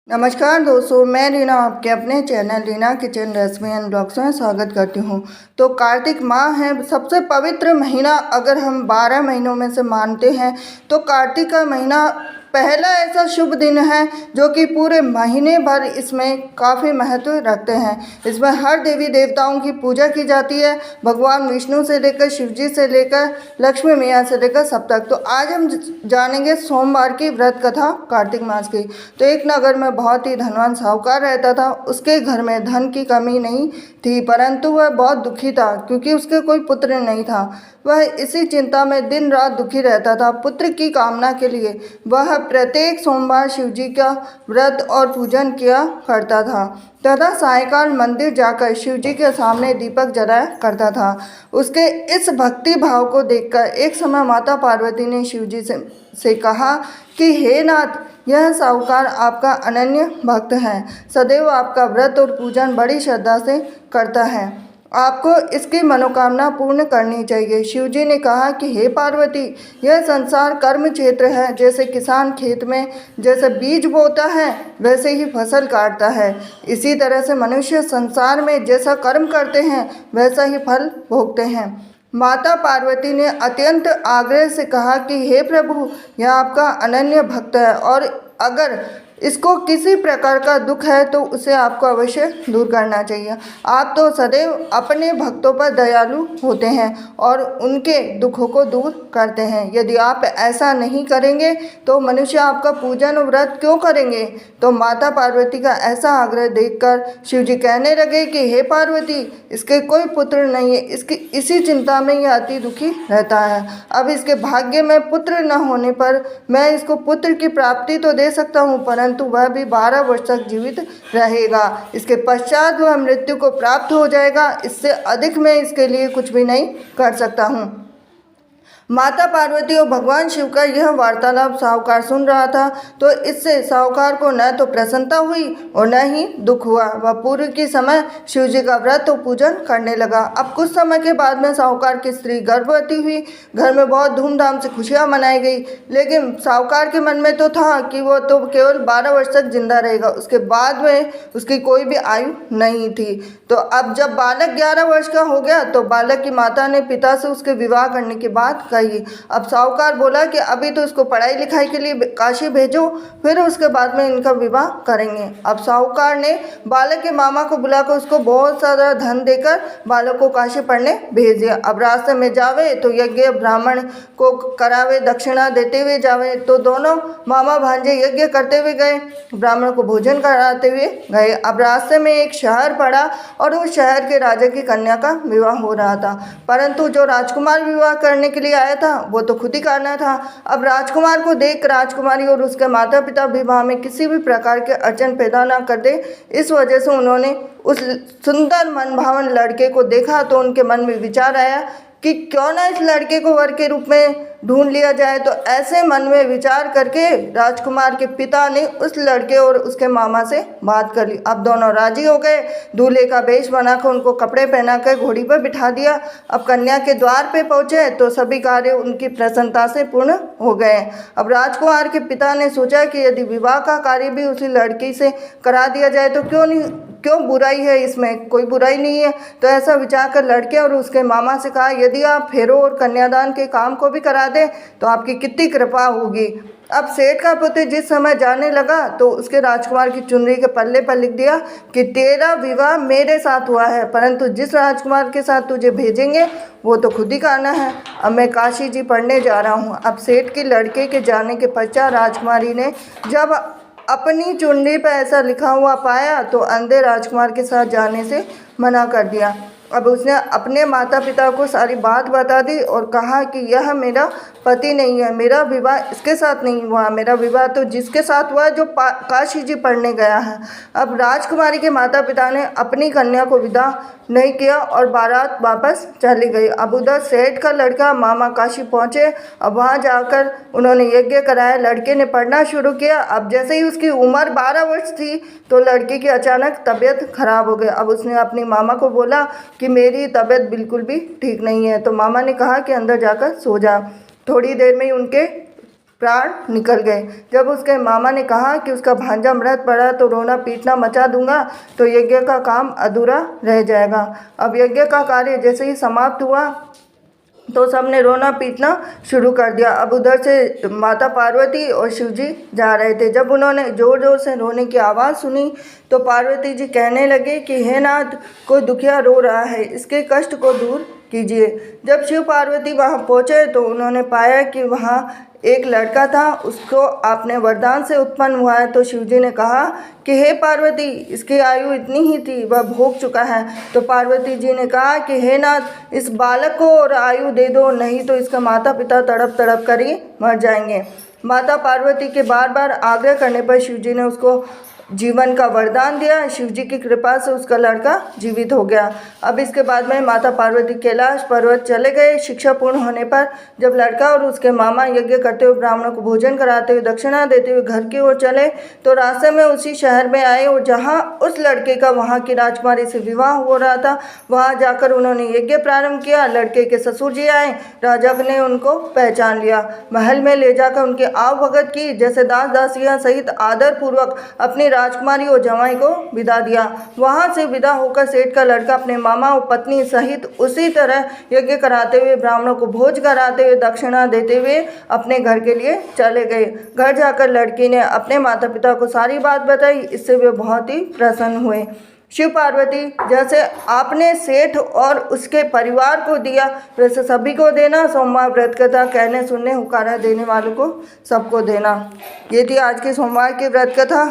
नमस्कार दोस्तों, मैं रीना आपके अपने channel Reena kitchen recipe and blogs में स्वागत करती हूँ। तो कार्तिक माह है, सबसे पवित्र महीना अगर हम 12 महीनों में से मानते हैं तो कार्तिक का महीना पहला ऐसा शुभ दिन है जो कि पूरे महीने भर इसमें काफ़ी महत्व रखते हैं। इसमें हर देवी देवताओं की पूजा की जाती है, भगवान विष्णु से लेकर शिव जी से लेकर लक्ष्मी मैया से लेकर सब तक। तो आज हम जानेंगे सोमवार की व्रत कथा कार्तिक मास की। तो एक नगर में बहुत ही धनवान साहूकार रहता था। उसके घर में धन की कमी नहीं थी, परंतु वह बहुत दुखी था क्योंकि उसके कोई पुत्र नहीं था। वह इसी चिंता में दिन रात दुखी रहता था। पुत्र की कामना के लिए वह प्रत्येक सोमवार शिव जी का व्रत और पूजन किया करता था तथा सायंकाल मंदिर जाकर शिव जी के सामने दीपक जलाया करता था। उसके इस भक्ति भाव को देखकर एक समय माता पार्वती ने शिव जी से कहा कि हे नाथ, यह साहूकार आपका अनन्य भक्त है, सदैव आपका व्रत और पूजन बड़ी श्रद्धा से करता है, आपको इसकी मनोकामना पूर्ण करनी चाहिए। शिव जी ने कहा कि हे पार्वती, यह संसार कर्म क्षेत्र है। जैसे किसान खेत में जैसे बीज बोता है वैसे ही फसल काटता है, इसी तरह से मनुष्य संसार में जैसा कर्म करते हैं वैसा ही फल भोगते हैं। माता पार्वती ने अत्यंत आग्रह से कहा कि हे प्रभु, यह आपका अनन्य भक्त है और अगर इसको किसी प्रकार का दुख है तो उसे आपको अवश्य दूर करना चाहिए। आप तो सदैव अपने भक्तों पर दयालु होते हैं और उनके दुखों को दूर करते हैं। यदि आप ऐसा नहीं करेंगे तो मनुष्य आपका पूजन और व्रत क्यों करेंगे। तो माता पार्वती का ऐसा आग्रह देखकर शिव जी कहने लगे कि हे पार्वती, इसके कोई पुत्र नहीं है, इसकी इसी चिंता में यह अति दुखी रहता है। अब इसके भाग्य में पुत्र न होने पर मैं इसको पुत्र की प्राप्ति तो दे सकता हूँ, परंतु वह भी 12 वर्ष तक जीवित रहेगा। इसके पश्चात वह मृत्यु को प्राप्त हो जाएगा। इससे अधिक मैं इसके लिए कुछ भी नहीं कर सकता हूँ। माता पार्वती और भगवान शिव का यह वार्तालाप साहूकार सुन रहा था, तो इससे साहूकार को न तो प्रसन्नता हुई और न ही दुख हुआ। वह पूर्व के समय शिव जी का व्रत और पूजन करने लगा। अब कुछ समय के बाद में साहूकार की स्त्री गर्भवती हुई। घर में बहुत धूमधाम से खुशियाँ मनाई गई, लेकिन साहूकार के मन में तो था कि वो तो केवल 12 वर्ष तक जिंदा रहेगा, उसके बाद में उसकी कोई भी आयु नहीं थी। तो अब जब बालक 11 वर्ष का हो गया तो बालक की माता ने पिता से उसके विवाह करने की बात कही। अब साहूकार बोला कि अभी तो इसको पढ़ाई लिखाई के लिए काशी भेजो, फिर उसके बाद में इनका विवाह करेंगे। अब साहूकार ने बालक के मामा को बुलाकर उसको बहुत सारा धन देकर बालक को काशी पढ़ने भेज दिया। अब रास्ते में जावे तो यज्ञ ब्राह्मण को करावे, दक्षिणा देते हुए जावे। तो दोनों मामा भांजे यज्ञ करते हुए गए, ब्राह्मण को भोजन कराते हुए गए। अब रास्ते में एक शहर पड़ा और उस शहर के राजा की कन्या का विवाह हो रहा था, परंतु जो राजकुमार विवाह करने के लिए आया था वो तो खुद ही करना था। अब राजकुमार को देख राजकुमारी और उसके माता पिता विवाह में किसी भी प्रकार के अड़चन पैदा ना कर दे, इस वजह से उन्होंने उस सुंदर मनभावन लड़के को देखा तो उनके मन में विचार आया कि क्यों ना इस लड़के को वर के रूप में ढूंढ लिया जाए। तो ऐसे मन में विचार करके राजकुमार के पिता ने उस लड़के और उसके मामा से बात कर ली। अब दोनों राजी हो गए। दूल्हे का वेश बनाकर उनको कपड़े पहनाकर घोड़ी पर बिठा दिया। अब कन्या के द्वार पे पहुंचे तो सभी कार्य उनकी प्रसन्नता से पूर्ण हो गए। अब राजकुमार के पिता ने सोचा कि यदि विवाह का कार्य भी उसी लड़की से करा दिया जाए तो क्यों बुराई है, इसमें कोई बुराई नहीं है। तो ऐसा विचार कर लड़के और उसके मामा से कहा, यदि आप फेरों और कन्यादान के काम को भी करा दें तो आपकी कितनी कृपा होगी। अब सेठ का पुत्र जिस समय जाने लगा तो उसके राजकुमार की चुनरी के पल्ले पर लिख दिया कि तेरा विवाह मेरे साथ हुआ है, परंतु जिस राजकुमार के साथ तुझे भेजेंगे वो तो खुद ही करना है। अब मैं काशी जी पढ़ने जा रहा हूँ। अब सेठ के लड़के के जाने के पश्चात राजकुमारी ने जब अपनी चुनरी पर ऐसा लिखा हुआ पाया तो अंधे राजकुमार के साथ जाने से मना कर दिया। अब उसने अपने माता पिता को सारी बात बता दी और कहा कि यह मेरा पति नहीं है, मेरा विवाह इसके साथ नहीं हुआ, मेरा विवाह तो जिसके साथ हुआ जो काशी जी पढ़ने गया है। अब राजकुमारी के माता पिता ने अपनी कन्या को विदा नहीं किया और बारात वापस चली गई। अब उधर सेठ का लड़का मामा काशी पहुँचे। अब वहाँ जाकर उन्होंने यज्ञ कराया, लड़के ने पढ़ना शुरू किया। अब जैसे ही उसकी उम्र 12 वर्ष थी तो लड़के की अचानक तबीयत खराब हो गई। अब उसने अपनी मामा को बोला कि मेरी तबीयत बिल्कुल भी ठीक नहीं है। तो मामा ने कहा कि अंदर जाकर सो जा। थोड़ी देर में ही उनके प्राण निकल गए। जब उसके मामा ने कहा कि उसका भांजा मृत पड़ा तो रोना पीटना मचा दूंगा, तो यज्ञ का काम अधूरा रह जाएगा। अब यज्ञ का कार्य जैसे ही समाप्त हुआ तो सबने रोना पीटना शुरू कर दिया। अब उधर से माता पार्वती और शिव जी जा रहे थे। जब उन्होंने ज़ोर ज़ोर से रोने की आवाज़ सुनी तो पार्वती जी कहने लगे कि हे नाथ, कोई दुखिया रो रहा है, इसके कष्ट को दूर कीजिए। जब शिव पार्वती वहाँ पहुँचे तो उन्होंने पाया कि वहाँ एक लड़का था, उसको आपने वरदान से उत्पन्न हुआ है। तो शिव जी ने कहा कि हे पार्वती, इसकी आयु इतनी ही थी, वह भोग चुका है। तो पार्वती जी ने कहा कि हे नाथ, इस बालक को और आयु दे दो, नहीं तो इसका माता पिता तड़प तड़प कर ही मर जाएंगे। माता पार्वती के बार बार आग्रह करने पर शिव जी ने उसको जीवन का वरदान दिया। शिव जी की कृपा से उसका लड़का जीवित हो गया। अब इसके बाद में माता पार्वती कैलाश पर्वत चले गए। शिक्षा पूर्ण होने पर जब लड़का और उसके मामा यज्ञ करते हुए ब्राह्मणों को भोजन कराते हुए दक्षिणा देते हुए घर की ओर चले तो रास्ते में उसी शहर में आए और जहाँ उस लड़के का वहाँ की राजकुमारी से विवाह हो रहा था, वहाँ जाकर उन्होंने यज्ञ प्रारंभ किया। लड़के के ससुर जी आए, राजा ने उनको पहचान लिया, महल में ले जाकर उनकी आव भगत की, जैसे दास दासियाँ सहित आदर पूर्वक अपनी राजकुमारी और जवाई को विदा दिया। वहां से विदा होकर सेठ का लड़का अपने मामा और पत्नी सहित उसी तरह यज्ञ कराते हुए ब्राह्मणों को भोज कराते हुए दक्षिणा देते हुए अपने घर के लिए चले गए। घर जाकर लड़की ने अपने माता पिता को सारी बात बताई। इससे वे बहुत ही प्रसन्न हुए। शिव पार्वती, जैसे आपने सेठ और उसके परिवार को दिया वैसे सभी को देना। सोमवार व्रत कथा कहने सुनने हुकारा देने वालों को सबको देना। ये थी आज की सोमवार की व्रत कथा।